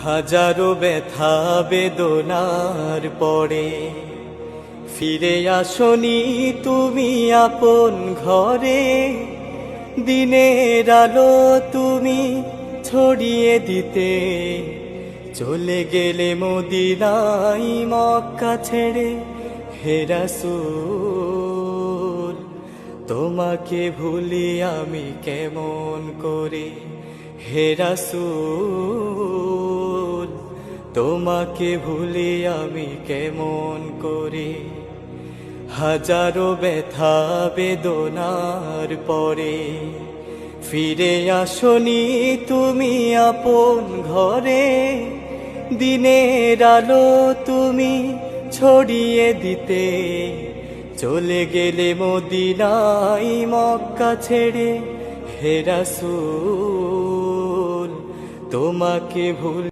হাজারো ব্যথা বেদনার পরে ফিরে আসনি তুমি আপন ঘরে। দিনের আলো তুমি ছড়িয়ে দিতে চলে গেলে মদিনায় মক্কা ছেড়ে। হে রাসূল তোমাকে ভুলি আমি কেমন করে। হে রাসূল তোমাকে ভুলি আমি কেমন করে। হাজারো ব্যথা বেদনার পরে ফিরে আসনি তুমি আপন ঘরে। দিনের আলো তুমি ছড়িয়ে দিতে চলে গেলে মদিনায় মক্কা ছেড়ে। হে রাসূল তোমাকে ভুল